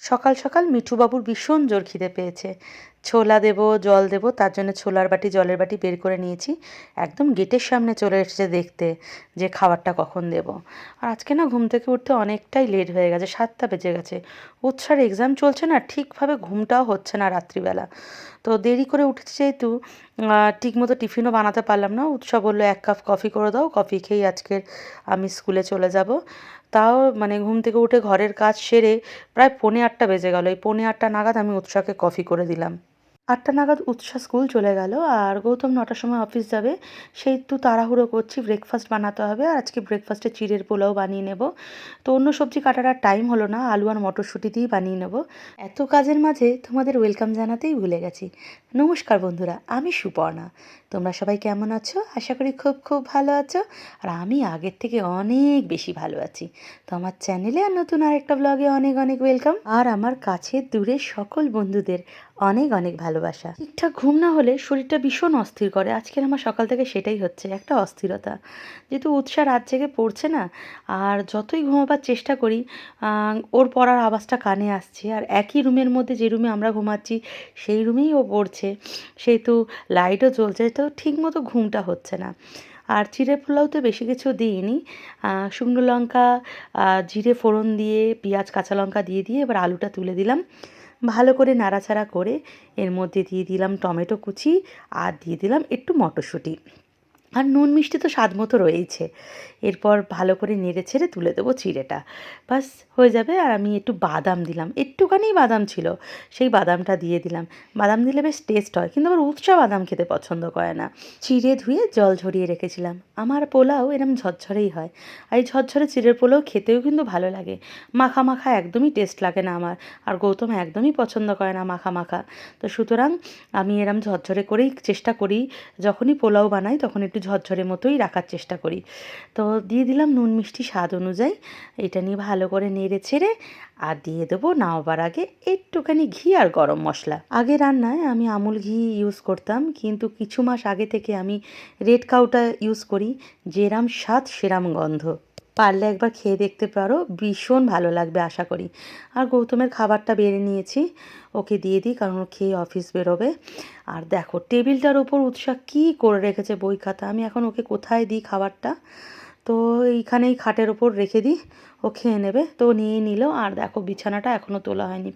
সকাল সকাল মিঠুবাবুর ভীষণ জোর খিদে পেয়েছে। ছোলা দেবো, জল দেবো, তার জন্য ছোলার বাটি জলের বাটি বের করে নিয়েছি। একদম গেটের সামনে চলে এসেছে দেখতে যে খাবারটা কখন দেবো। আর আজকে না ঘুম থেকে উঠতে অনেকটাই লেট হয়ে গেছে, 7টা বেজে গেছে। উৎসার এক্সাম চলছে না, ঠিকভাবে ঘুমটাও হচ্ছে না রাত্রিবেলা। তো দেরি করে উঠেছি যেহেতু ঠিকমতো টিফিনও বানাতে পারলাম না। উৎসা বললো 1 কাপ কফি করে দাও, কফি খেয়েই আজকের আমি স্কুলে চলে যাব। তাও মানে ঘুম থেকে উঠে ঘরের কাজ সেরে প্রায় 7:45 বেজে গেল। এই 7:45 নাগাদ আমি উৎসাকে কফি করে দিলাম। 8টা নাগাদ উৎসা স্কুল চলে গেল আর গৌতম 9টার সময় অফিস যাবে। সেই একটু তাড়াহুড়ো করছি, ব্রেকফাস্ট বানাতে হবে। আর আজকে ব্রেকফাস্টে চিড়ের পোলাও বানিয়ে নেব। তো অন্য সবজি কাটার আর টাইম হলো না, আলু আর মটরশুঁটি দিয়েই বানিয়ে নেব। এত কাজের মাঝে তোমাদের ওয়েলকাম জানাতেই ভুলে গেছি। নমস্কার বন্ধুরা, আমি সুপর্ণা। তোমরা সবাই কেমন আছো? আশা করি খুব খুব ভালো আছো। আর আমি আগের থেকে অনেক বেশি ভালো আছি। তো আমার চ্যানেলে আর নতুন আরেকটা ব্লগে অনেক অনেক ওয়েলকাম। আর আমার কাছের দূরের সকল বন্ধুদের অনেক অনেক ভালোবাসা। ঠিকঠাক ঘুম না হলে শরীরটা ভীষণ অস্থির করে। আজকের আমার সকাল থেকে সেটাই হচ্ছে, একটা অস্থিরতা। যেহেতু উৎসা রাত জেগে পড়ছে না, আর যতই ঘুমাবার চেষ্টা করি ওর পড়ার আওয়াজটা কানে আসছে। আর একই রুমের মধ্যে যে রুমে আমরা ঘুমাচ্ছি সেই রুমেই ও পড়ছে, সেহেতু লাইটও জ্বলছে, তো ঠিকমতো ঘুমটা হচ্ছে না। আর চিড়ে পোলাওতে বেশি কিছু দিইনি, শুকনো লঙ্কা, জিরে ফোড়ন দিয়ে পেঁয়াজ কাঁচা লঙ্কা দিয়ে এবার আলুটা তুলে দিলাম। ভালো করে নাড়াচাড়া করে এর মধ্যে দিয়ে দিলাম টমেটো কুচি আর দিয়ে দিলাম একটু মটরশুঁটি। আর নুন মিষ্টি তো স্বাদ মতো রয়েইছে। এরপর ভালো করে নেড়ে ছেড়ে তুলে দেবো চিড়েটা, বাস হয়ে যাবে। আর আমি একটু বাদাম দিলাম, একটুখানিই বাদাম ছিল, সেই বাদামটা দিয়ে দিলাম। বাদাম দিলে বেশ টেস্ট হয়, কিন্তু আবার উৎসা বাদাম খেতে পছন্দ করে না। চিড়ে ধুয়ে জল ঝরিয়ে রেখেছিলাম। আমার পোলাও এরম ঝরঝরেই হয়। আর এই ঝরঝরে চিড়ের পোলাও খেতেও কিন্তু ভালো লাগে। মাখা মাখা একদমই টেস্ট লাগে না আমার। আর গৌতম একদমই পছন্দ করে না মাখা মাখা। তো সুতরাং আমি এরম ঝরঝরে করেই চেষ্টা করি, যখনই পোলাও বানাই তখন একটু ঝরঝরে মতোই রাখার চেষ্টা করি। তো দিয়ে দিলাম নুন মিষ্টি স্বাদ অনুযায়ী। এটা নিয়ে ভালো করে নেড়ে ছেড়ে আর দিয়ে দেবো নামাবার আগে একটুখানি ঘি আর গরম মশলা। আগে রান্নায় আমি আমুল ঘি ইউজ করতাম, কিন্তু কিছু মাস আগে থেকে আমি রেড কাউটা ইউজ করি। যেরাম স্বাদ সেরাম গন্ধ। পারলে একবার খেয়ে দেখতে পারো, ভীষণ ভালো লাগবে আশা করি। আর গৌতমের খাবারটা বেড়ে নিয়েছি, ওকে দিয়ে দিই কারণ ও খেয়ে অফিস বেরোবে। আর দেখো টেবিলটার ওপর উৎসাহ কী করে রেখেছে বই খাতা, আমি এখন ওকে কোথায় দিই খাবারটা? তো এইখানেই খাটের ওপর রেখে দিই, ও খেয়ে নেবে। তো নিয়ে নিল। আর দেখো বিছানাটা এখনও তোলা হয়নি।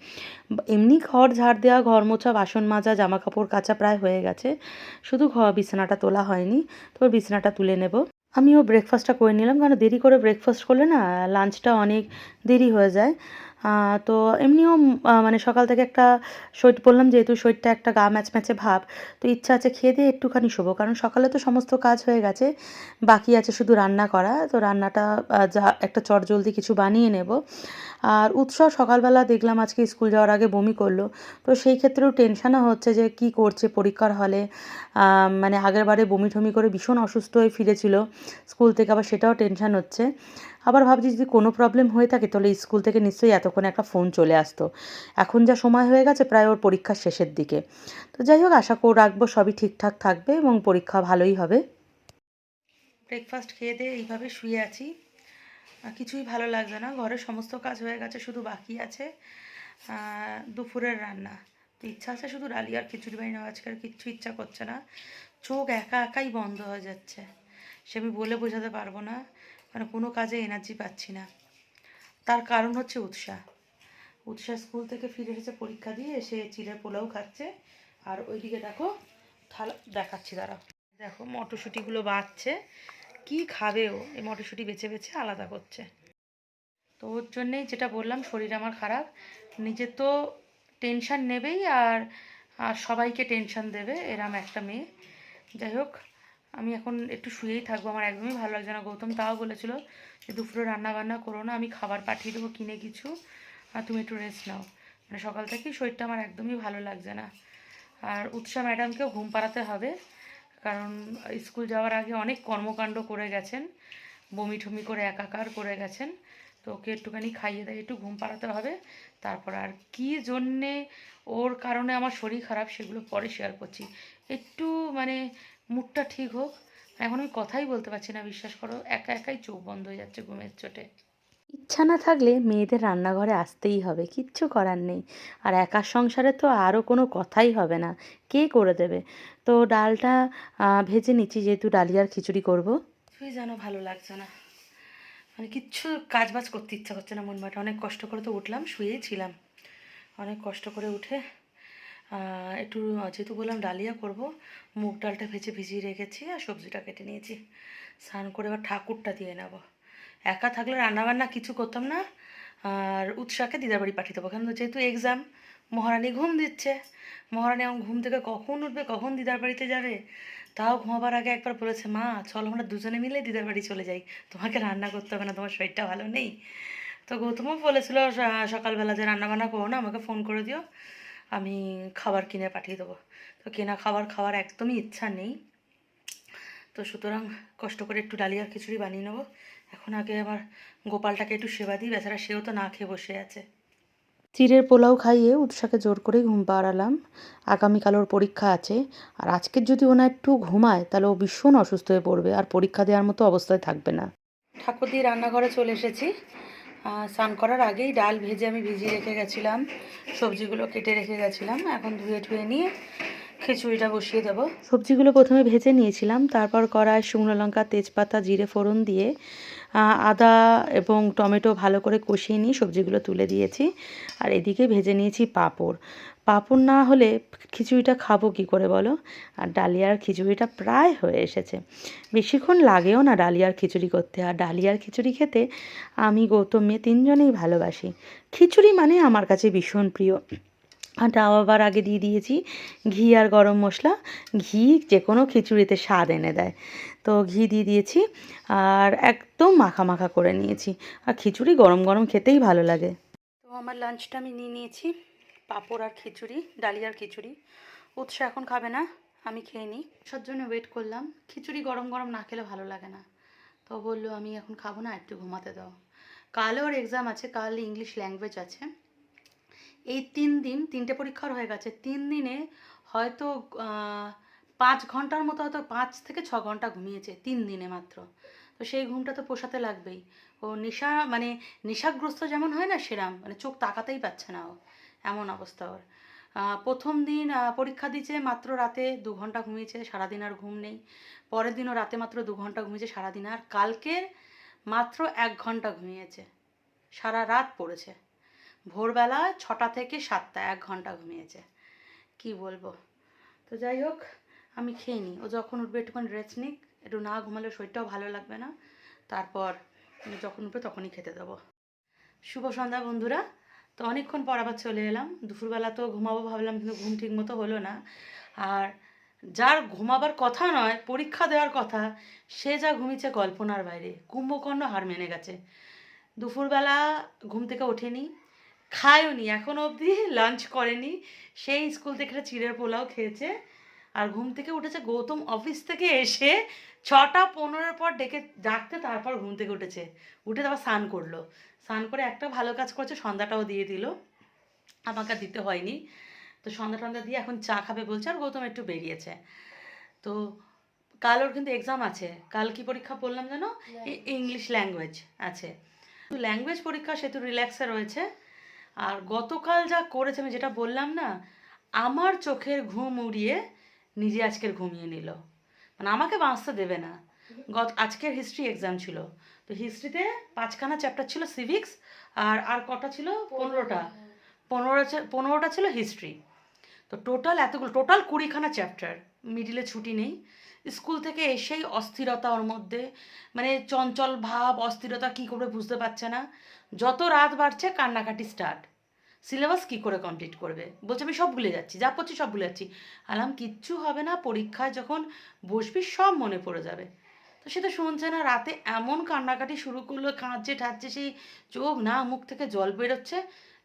এমনি ঘর ঝাড় দেওয়া, ঘর মোছা, বাসন মাজা, জামা কাপড় কাচা প্রায় হয়ে গেছে, শুধু বিছানাটা তোলা হয়নি। তো বিছানাটা তুলে নেব। আমিও ব্রেকফাস্টটা করে নিলাম, কারণ দেরি করে ব্রেকফাস্ট করলে না লাঞ্চটা অনেক দেরি হয়ে যায়। তো এমনিও মানে সকাল থেকে একটা শরীর বললাম, যেহেতু শরীরটা একটা গা ম্যাচম্যাচে ভাব, তো ইচ্ছা আছে খেয়ে দিয়ে একটুখানি শোবো, কারণ সকালে তো সমস্ত কাজ হয়ে গেছে, বাকি আছে শুধু রান্না করা। তো রান্নাটা যা একটা চটজলদি কিছু বানিয়ে নেব। আর উৎসব সকালবেলা দেখলাম আজকে স্কুল যাওয়ার আগে বমি করলো। তো সেই ক্ষেত্রেও টেনশানও হচ্ছে যে কী করছে পরীক্ষার হলে। মানে আগের বারে বমি ঠমি করে ভীষণ অসুস্থ হয়ে ফিরেছিল স্কুল থেকে, আবার সেটাও টেনশান হচ্ছে। আবার ভাবছি যদি কোনো প্রবলেম হয়ে থাকে তাহলে স্কুল থেকে নিশ্চয়ই এতক্ষণে একটা ফোন চলে আসতো। এখন যা সময় হয়ে গেছে প্রায় ওর পরীক্ষার শেষের দিকে। তো যাই হোক, আশা করে রাখবো সবই ঠিকঠাক থাকবে এবং পরীক্ষা ভালোই হবে। ব্রেকফাস্ট খেয়ে দিয়ে এইভাবে শুয়ে আছি। কিছুই ভালো লাগছে না, ঘরের সমস্ত কাজ হয়ে গেছে, শুধু বাকি আছে দুপুরের রান্না। তো ইচ্ছা আছে শুধু ডালি আর খিচুড়ি বানিয়ে নেওয়া, আজকে আর কিচ্ছু ইচ্ছা করছে না। চোখ একা একাই বন্ধ হয়ে যাচ্ছে, সে আমি বলে বোঝাতে পারবো না। মানে কোনো কাজে এনার্জি পাচ্ছি না। তার কারণ হচ্ছে উৎসাহ। উৎসাহ স্কুল থেকে ফিরে এসেছে পরীক্ষা দিয়ে, এসে চিড়ে পোলাও খাচ্ছে। আর ওইদিকে দেখো থালা দেখাচ্ছি, দাঁড়াও। দেখো মটরশুঁটিগুলো বাছছে, কি খাবে ও? এই মটরশুঁটি বেছে বেছে আলাদা করছে। তো ওর জন্যেই যেটা বললাম, শরীর আমার খারাপ। নিজে তো টেনশান নেবেই, আর আর সবাইকে টেনশান দেবে, এরম একটা মেয়ে। যাই হোক, আমি এখন একটু শুয়েই থাকবো, আমার একদমই ভালো লাগছে না। গৌতম তাও বলেছিল যে দুপুরে রান্না বান্না করো না, আমি খাবার পাঠিয়ে দেবো কিনে কিছু, আর তুমি একটু রেস্ট নাও। মানে সকাল থেকেই শরীরটা আমার একদমই ভালো লাগছে না। আর উৎসা ম্যাডামকেও ঘুম পাড়াতে হবে, কারণ স্কুল যাওয়ার আগে অনেক কর্মকাণ্ড করে গেছেন, বমি ঠমি করে একাকার করে গেছেন। তো ওকে একটুখানি খাইয়ে দাইয়ে একটু ঘুম পাড়াতে হবে। তারপর আর কী জন্যে ওর কারণে আমার শরীর খারাপ সেগুলো পরে শেয়ার করছি। একটু মানে মুডটা ঠিক হোক। এখন আমি কথাই বলতে পারছি না, বিশ্বাস করো, একা একাই চোখ বন্ধ হয়ে যাচ্ছে ঘুমের চোটে। ইচ্ছা না থাকলে মেয়েদের রান্নাঘরে আসতেই হবে, কিচ্ছু করার নেই। আর একার সংসারে তো আরও কোনো কথাই হবে না, কে করে দেবে? তো ডালটা ভেজে নিচ্ছি, যেহেতু ডালিয়ার খিচুড়ি করব। কিছুই যেন ভালো লাগছে না, মানে কিচ্ছু কাজ বাজ করতে ইচ্ছা করছে না, মন মাটা অনেক কষ্ট করে তো উঠলাম, শুয়েই ছিলাম। অনেক কষ্ট করে উঠে একটু, যেহেতু বললাম ডালিয়া করব, মুগ ডালটা ভিজিয়ে রেখেছি আর সবজিটা কেটে নিয়েছি। স্নান করে এবার ঠাকুরটা দিয়ে নেব। একা থাকলে রান্নাবান্না কিছু করতাম না, আর উৎসাহকে দিদার বাড়ি পাঠিয়ে দেবো, কারণ যেহেতু এক্সাম, মহারানী ঘুম দিচ্ছে। মহারানী এখন ঘুম থেকে কখন উঠবে, কখন দিদার বাড়িতে যাবে, তাও ঘুমাবার আগে একবার বলেছে, মা চলো আমরা দুজনে মিলে দিদার বাড়ি চলে যাই, তোমাকে রান্না করতে হবে না, তোমার শরীরটা ভালো নেই। তো গৌতমও বলেছিল সকালবেলা যে রান্নাবান্না করো না, আমাকে ফোন করে দিও, আমি খাবার কিনে পাঠিয়ে দেবো। তো কেনা খাবার খাওয়ার একদমই ইচ্ছা নেই, তো সুতরাং কষ্ট করে একটু ডালিয়ার খিচুড়ি বানিয়ে নেবো। এখন আগে আমার গোপালটাকে একটু সেবা দিই, বেচারা সেও তো না খেয়ে বসে আছে। চিড়ের পোলাও খাইয়ে উৎসাকে জোর করেই ঘুম পাড়ালাম। আগামীকাল ওর পরীক্ষা আছে, আর আজকের যদি ও না একটু ঘুমায় তাহলে ও ভীষণ অসুস্থ হয়ে পড়বে আর পরীক্ষা দেওয়ার মতো অবস্থায় থাকবে না। ঠাকুর দিয়ে রান্নাঘরে চলে এসেছি। স্নান করার আগেই ডাল ভেজে আমি ভিজিয়ে রেখে গেছিলাম, সবজিগুলো কেটে রেখে গেছিলাম, এখন ধুয়ে টুয়ে নিয়ে খিচুড়িটা বসিয়ে দেবো। সবজিগুলো প্রথমে ভেজে নিয়েছিলাম, তারপর কড়ায় শুকনো লঙ্কা, তেজপাতা, জিরে ফোড়ন দিয়ে আদা এবং টমেটো ভালো করে কষিয়ে নিয়ে সবজিগুলো তুলে দিয়েছি। আর এদিকে ভেজে নিয়েছি পাঁপড়। পাঁপড় না হলে খিচুড়িটা খাবো কী করে বলো? আর ডালিয়ার খিচুড়িটা প্রায় হয়ে এসেছে, বেশিক্ষণ লাগেও না ডালিয়ার খিচুড়ি করতে। আর ডালিয়ার খিচুড়ি খেতে আমি, গৌতম, মেয়ে তিনজনেই ভালোবাসি। খিচুড়ি মানে আমার কাছে ভীষণ প্রিয়। আর তাও আবার আগে দিয়ে দিয়েছি ঘি আর গরম মশলা। ঘি যে কোনো খিচুড়িতে স্বাদ এনে দেয়, তো ঘি দিয়ে দিয়েছি আর একদম মাখা মাখা করে নিয়েছি। আর খিচুড়ি গরম গরম খেতেই ভালো লাগে। তো আমার লাঞ্চটা আমি নিয়ে নিয়েছি, পাঁপড় আর খিচুড়ি, ডালিয়ার খিচুড়ি। উৎসাহ এখন খাবে না, আমি খেয়ে নিই। উৎসার জন্য ওয়েট করলাম, খিচুড়ি গরম গরম না খেলে ভালো লাগে না। তো বললো আমি এখন খাবো না, একটু ঘুমাতে দাও। কালও ওর এক্সাম আছে, কাল ইংলিশ ল্যাঙ্গুয়েজ আছে। এই 3 দিন, 3টে পরীক্ষার হয়ে গেছে, 3 দিনে হয়তো 5 ঘন্টার মতো, হয়তো 5 থেকে 6 ঘন্টা ঘুমিয়েছে 3 দিনে মাত্র। তো সেই ঘুমটা তো পোষাতে লাগবেই। ও মানে নেশাগ্রস্ত যেমন হয় না, সেরাম, মানে চোখ তাকাতেই পাচ্ছে না ও, এমন অবস্থা ওর। প্রথম দিন পরীক্ষা দিয়েছে, মাত্র রাতে 2 ঘন্টা ঘুমিয়েছে, সারাদিন আর ঘুম নেই। পরের দিনও রাতে মাত্র 2 ঘন্টা ঘুমিয়েছে, সারাদিন। আর কালকের মাত্র 1 ঘন্টা ঘুমিয়েছে, সারা রাত পড়েছে। ভোরবেলা 6টা থেকে 7টা 1 ঘন্টা ঘুমিয়েছে, কি বলবো। তো যাই হোক, আমি খেয়ে নিই, ও যখন উঠবে একটুখানি রেস্ট নিক, একটু না ঘুমালে শরীরটাও ভালো লাগবে না। তারপর যখন উঠবে তখনই খেতে দেবো। শুভ সন্ধ্যা বন্ধুরা। তো অনেকক্ষণ পর আবার চলে এলাম। দুপুরবেলা তো ঘুমাবো ভাবলাম, কিন্তু ঘুম ঠিক মতো হলো না। আর যার ঘুমাবার কথা নয়, পরীক্ষা দেওয়ার কথা, সে যা ঘুমিয়েছে কল্পনার বাইরে, কুম্ভকর্ণ হার মেনে গেছে। দুপুরবেলা ঘুম থেকে ওঠেনি, খায়ও নি, এখনও অবধি লাঞ্চ করেনি। সেই স্কুল থেকে একটা চিড়ের পোলাও খেয়েছে। আর ঘুম থেকে উঠেছে গৌতম অফিস থেকে এসে 6টা 15 পর ডাকতে তারপর ঘুম থেকে উঠেছে। উঠে তারপর স্নান করলো, স্নান করে একটা ভালো কাজ করেছে, সন্ধ্যাটাও দিয়ে দিল, আমাকে দিতে হয়নি। তো সন্ধ্যা টন্ধ্যা দিয়ে এখন চা খাবে বলছে, আর গৌতম একটু বেরিয়েছে। তো কাল ওর কিন্তু এক্সাম আছে। কাল কি পরীক্ষা বললাম যেন? ইংলিশ ল্যাঙ্গুয়েজ আছে। ল্যাঙ্গুয়েজ পরীক্ষা, সে তো রিল্যাক্সে রয়েছে। আর গতকাল যা করেছে, আমি যেটা বললাম না, আমার চোখের ঘুম উড়িয়ে নিজে আজকের ঘুমিয়ে নিল, মানে আমাকে বাঁচতে দেবে না। আজকের হিস্ট্রি এক্সাম ছিল, তো হিস্ট্রিতে 5খানা চ্যাপ্টার ছিল সিভিক্স, আর আর কটা ছিল? 15টা। 15টা ছিল হিস্ট্রি। তো টোটাল 20খানা চ্যাপ্টার, মিডিলে ছুটি নেই। স্কুল থেকে এসেই অস্থিরতা ওর মধ্যে, মানে চঞ্চল ভাব, অস্থিরতা, কী করে বুঝতে পারছে না। যত রাত বাড়ছে কান্নাকাটি স্টার্ট। সিলেবাস কী করে কমপ্লিট করবে, বলছে আমি সব ভুলে যাচ্ছি, যা পড়ছি সব ভুলে যাচ্ছি। আলাম কিচ্ছু হবে না, পরীক্ষায় যখন বসবি সব মনে পড়ে যাবে। তো সে তো শুনছে না, রাতে এমন কান্নাকাটি শুরু করলো, কাঁদছে ঠাচ্ছে, সেই চোখ না মুখ থেকে জল বেরোচ্ছে।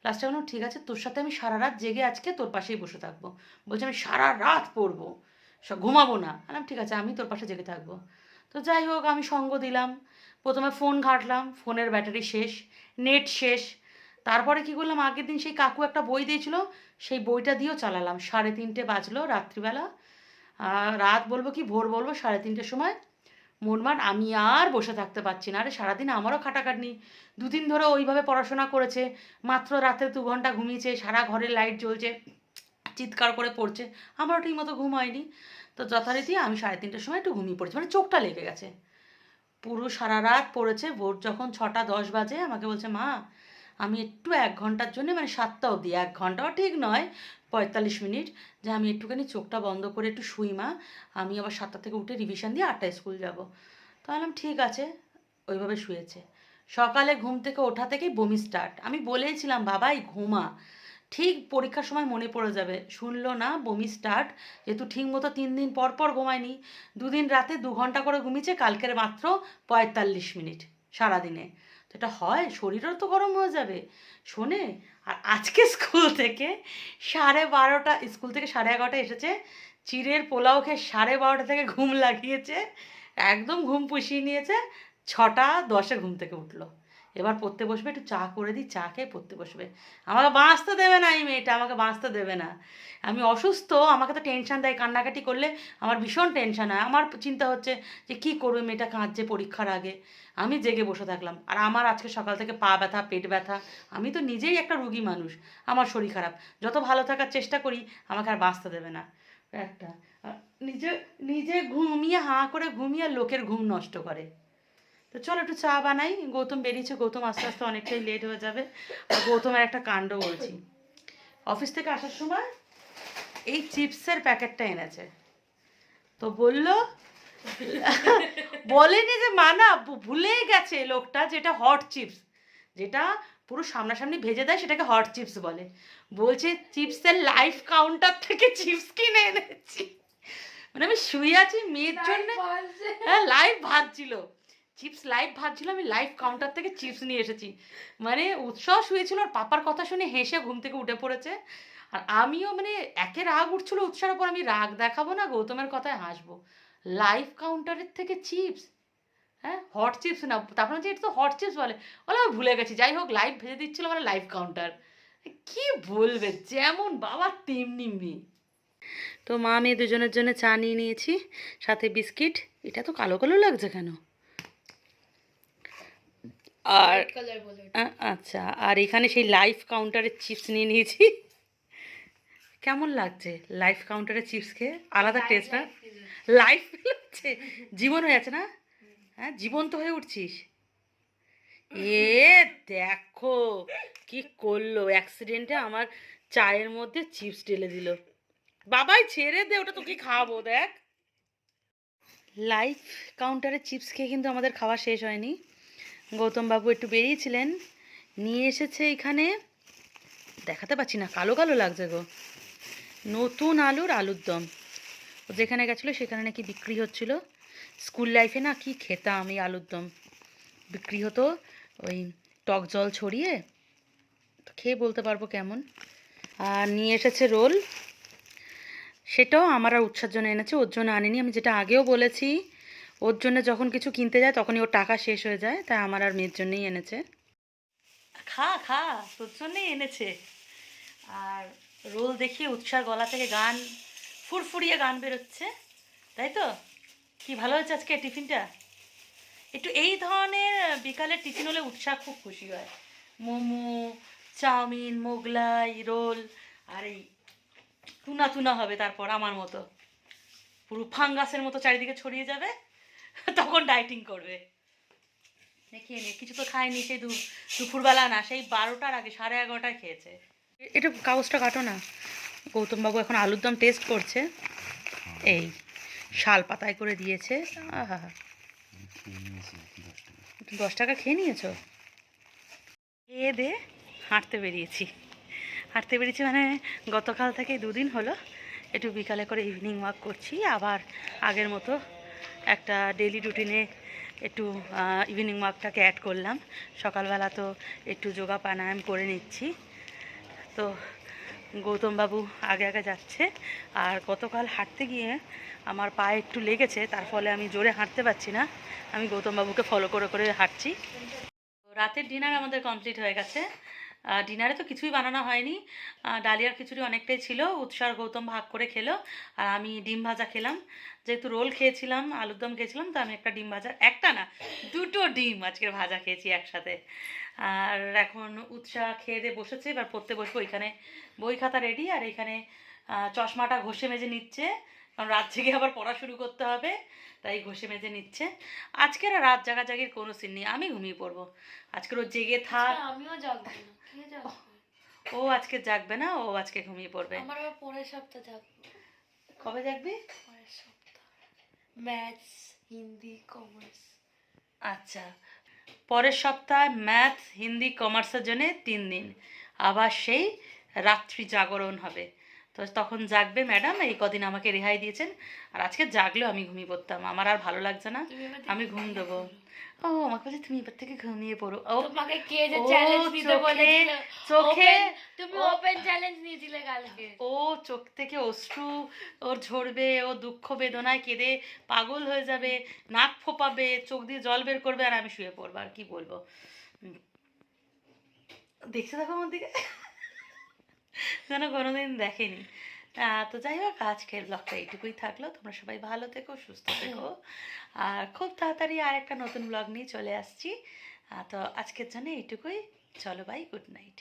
লাস্টে বললাম ঠিক আছে, তোর সাথে আমি সারা রাত জেগে আজকে তোর পাশেই বসে থাকবো। বলছে আমি সারা রাত পড়বো, ঘুমাবো না। বললাম ঠিক আছে, আমি তোর পাশে জেগে থাকবো। তো যাই হোক, আমি সঙ্গ দিলাম। প্রথমে ফোন ঘাঁটলাম, ফোনের ব্যাটারি শেষ, নেট শেষ। তারপরে কি করলাম, আগের দিন সেই কাকু একটা বই দিয়েছিল, সেই বইটা দিয়েও চালালাম। 3:30 বাজলো রাত্রিবেলা, রাত বলবো কি ভোর বলবো, 3:30 সময় মনমান আমি আর বসে থাকতে পারছি না। আরে সারাদিন আমারও খাটাখাটনি, দুদিন ধরে ওইভাবে পড়াশোনা করেছে, মাত্র রাতে 2 ঘন্টা ঘুমিয়েছে, সারা ঘরের লাইট জ্বলছে, চিৎকার করে পড়ছে, আমারও ঠিকমতো ঘুম হয়নি। তো যথারীতি আমি 3:30টার সময় একটু ঘুমিয়ে পড়েছি, মানে চোখটা লেগে গেছে। পুরো সারা রাত পড়েছে, ভোর যখন 6টা 10 বাজে আমাকে বলছে, মা আমি একটু 1 ঘন্টার জন্য, মানে 7টা অবধি, 1 ঘন্টাও ঠিক নয়, 45 মিনিট, যে আমি একটুখানি চোখটা বন্ধ করে একটু শুই মা, আমি আবার 7টা থেকে উঠে রিভিশন দিয়ে 8টায় স্কুল যাব। তো বললাম ঠিক আছে, ওইভাবে শুয়েছে। সকালে ঘুম থেকে ওঠা থেকেই বমি স্টার্ট। আমি বলেইছিলাম বাবাই ঘুমা, ঠিক পরীক্ষার সময় মনে পড়ে যাবে, শুনলো না, বমি স্টার্ট। যেহেতু ঠিক মতো 3 দিন পর পর ঘুমায়নি, 2 দিন রাতে 2 ঘন্টা করে ঘুমিয়েছে, কালকের মাত্র 45 মিনিট সারাদিনে। তো এটা হয়, শরীরও তো গরম হয়ে যাবে। শোনে, আর আজকে স্কুল থেকে 12:30, স্কুল থেকে 11:30 এসেছে, চিড়ের পোলাও খেয়ে 12:30 থেকে ঘুম লাগিয়েছে, একদম ঘুম পুষিয়ে নিয়েছে। 6টা 10-এ ঘুম থেকে উঠলো। এবার পড়তে বসবে, একটু চা করে দিই, চা খেয়ে পড়তে বসবে। আমাকে বাঁচতে দেবে না এই মেয়েটা, আমাকে বাঁচতে দেবে না। আমি অসুস্থ, আমাকে তো টেনশান দেয়, কান্নাকাটি করলে আমার ভীষণ টেনশান হয়। আমার চিন্তা হচ্ছে যে কী করবে মেয়েটা, কাঁদছে পরীক্ষার আগে। আমি জেগে বসে থাকলাম, আর আমার আজকে সকাল থেকে পা ব্যথা, পেট ব্যথা। আমি তো নিজেই একটা রুগী মানুষ, আমার শরীর খারাপ, যত ভালো থাকার চেষ্টা করি আমাকে আর বাঁচতে দেবে না একটা। নিজে নিজে ঘুমিয়ে, হাঁ করে ঘুমিয়ে লোকের ঘুম নষ্ট করে। তো চলো একটু চা বানাই। গৌতম বেরিয়েছে, গৌতম আস্তে আস্তে অনেকটাই লেট হয়ে যাবে। আর গৌতমের একটা কাণ্ড বলছি, অফিস থেকে আসার সময় এই চিপসের প্যাকেটটা এনেছে। তো বললো, বলেনি যে মানা, ভুলেই গেছে লোকটা, যেটা হট চিপস, যেটা পুরো সামনাসামনি ভেজে দেয় সেটাকে হট চিপস বলে। বলছে চিপসের লাইফ কাউন্টার থেকে চিপস কিনে এনেছি। মানে আমি শুয়ে আছি মেয়ের জন্য, হ্যাঁ লাইভ ভাজছিল, চিপস লাইভ ভাজছিল, আমি লাইভ কাউন্টার থেকে চিপস নিয়ে এসেছি। মানে উৎসাহ শুয়েছিল, আর পাপার কথা শুনে হেসে ঘুম থেকে উঠে পড়েছে। আর আমিও মানে একে রাগ উঠছিল উৎসাহের ওপর, আমি রাগ দেখাবো না, গৌতমের কথায় হাসবো। লাইভ কাউন্টারের থেকে চিপস, হ্যাঁ হট চিপস না, তারপরে যে এটা তো হট চিপস বলে, বলে আমি ভুলে গেছি। যাই হোক, লাইভ ভেজে দিচ্ছিল মানে লাইভ কাউন্টার। কি বলবে, যেমন বাবা তেমনি মেয়ে। তো মা মেয়ে দুজনের জন্য চা নিয়ে নিয়েছি, সাথে বিস্কিট। এটা তো কালো কালো লাগছে কেন? আর আচ্ছা, আর এখানে সেই লাইফ কাউন্টারের চিপস নিয়ে নিয়েছি। কেমন লাগছে লাইফ কাউন্টারের চিপস খেয়ে? আলাদা টেস্ট না? লাইফ লাগছে, জীবন হয়ে যাচ্ছে না? হ্যাঁ জীবন্ত হয়ে উঠছিস। এ দেখো কি করলো, অ্যাক্সিডেন্টে আমার চায়ের মধ্যে চিপস ঢেলে দিল। বাবাই ছেড়ে দে, ওটা তোকে খাওয়াবো দেখ। লাইফ কাউন্টারের চিপস খেয়ে কিন্তু আমাদের খাওয়া শেষ হয়নি। গৌতমবাবু একটু বেরিয়েছিলেন, নিয়ে এসেছে এখানে, দেখাতে পাচ্ছি না, কালো কালো লাগছে গো, নতুন আলুর দম। ও যেখানে গেছিলো সেখানে নাকি বিক্রি হচ্ছিল। স্কুল লাইফে না কি খেতাম এই আলুর দম, বিক্রি হতো ওই টক জল ছড়িয়ে, খেয়ে বলতে পারবো কেমন। আর নিয়ে এসেছে রোল, সেটাও আমার আর উৎসার জন্য এনেছে, ওর জন্য আনিনি। আমি যেটা আগেও বলেছি, ওর জন্য যখন কিছু কিনতে যায় তখনই ওর টাকা শেষ হয়ে যায়, তাই আমার আর মেয়ের জন্যই এনেছে। খা খা, তোর জন্যই এনেছে। আর রোল দেখিয়ে উৎসার গলা থেকে গান, ফুরফুরিয়ে গান বেরোচ্ছে, তাই তো? কি ভালো হয়েছে আজকে টিফিনটা। একটু এই ধরনের বিকালের টিফিন হলে উৎসাহ খুব খুশি হয়। মোমো, চাউমিন, মোগলাই, রোল, আর এই টুনা টুনা হবে, তারপর আমার মতো পুরো ফাঙ্গাসের মতো চারিদিকে ছড়িয়ে যাবে, তখন ডাইটিং করবে। খেয়ে নে, কিছু তো খায়নি সেই দুপুরবেলা না, সেই 12টার আগে, 11:30টায় খেয়েছে। এটা কাগজটা কাটো না। গৌতমবাবু এখন আলুর দম টেস্ট করছে, এই শাল পাতায় করে দিয়েছে। আহা, 10 টাকা খেয়ে নিয়েছো? খেয়ে দে হাঁটতে বেরিয়েছি। মানে গতকাল থেকে 2 দিন হলো একটু বিকালে করে ইভিনিং ওয়াক করছি, আবার আগের মতো একটা ডেইলি রুটিনে একটু ইভিনিং ওয়াকটাকে অ্যাড করলাম। সকালবেলা তো একটু যোগা প্রাণায়াম করে নিচ্ছি। তো গৌতমবাবু আগে আগে যাচ্ছে, আর গতকাল হাঁটতে গিয়ে আমার পায়ে একটু লেগেছে, তার ফলে আমি জোরে হাঁটতে পারছি না, আমি গৌতমবাবুকে ফলো করে করে হাঁটছি। রাতের ডিনার আমাদের কমপ্লিট হয়ে গেছে। ডিনারে তো কিছুই বানানো হয়নি, ডালিয়ার খিচুড়ি অনেকটাই ছিল, উৎসাহ আর গৌতম ভাগ করে খেলো, আর আমি ডিম ভাজা খেলাম। যেহেতু রোল খেয়েছিলাম, আলুর দম খেয়েছিলাম, তো আমি একটা ডিম ভাজা, একটা না দুটো ডিম আজকের ভাজা খেয়েছি একসাথে। আর এখন উৎসাহ খেয়ে দিয়ে বসেছে, এবার পড়তে বসবো। এখানে বই খাতা রেডি, আর এখানে চশমাটা ঘষে মেজে নিচ্ছে, কারণ রাত জেগে আবার পড়া শুরু করতে হবে, তাই ঘষে মেজে নিচ্ছে। আজকের আর রাত জাগাজাগির কোনো সিন নেই, আমি ঘুমিয়ে পড়বো। আজকের ও জেগে থাক। আমিও জাগবো না, কে জাগবে? ও আজকে জাগবে না, ও আজকে ঘুমিয়ে পড়বে। আমার আবার পরের সপ্তাহ জাগবো। কবে জাগবি? পরের সপ্তাহ ম্যাথস, হিন্দি, কমার্স। আচ্ছা, পরের সপ্তাহে ম্যাথ, হিন্দি, কমার্সের জন্যে 3 দিন আবার সেই রাত্রি জাগরণ হবে। তো তখন জাগবে ম্যাডাম, এই কদিন আমাকে রেহাই দিয়েছেন। আর আজকে জাগলেও আমি ঘুমিয়ে পড়তাম, আমার আর ভালো লাগছে না, তুমি এবার আমি ঘুম দেবো। ও আমাকে বলছে তুমি এবার থেকে ঘুমিয়ে পড়ো। ও তোমাকে কে যে ও চ্যালেঞ্জ নিতে বলেছিল? চোখে তুমি ও- ওপেন চ্যালেঞ্জ নিয়েছিলে কালকে। ও চোখ থেকে অশ্রু ওর ঝরবে, ও দুঃখ বেদনায় কেঁদে পাগল হয়ে যাবে, নাক ফোপাবে, চোখ দিয়ে জল বের করবে, আর আমি শুয়ে পড়বো। আর কি বলবো, দেখতে থাকো আমার দিকে, যেন কোনোদিন দেখেনি। তো যাই হোক, আজকের ব্লগটা এইটুকুই থাকলো। তোমরা সবাই ভালো থেকো, সুস্থ থেকো, আর খুব তাড়াতাড়ি আর একটা নতুন ব্লগ নিয়ে চলে আসছি। তো আজকের জন্য এইটুকুই। চলো বাই, গুড নাইট।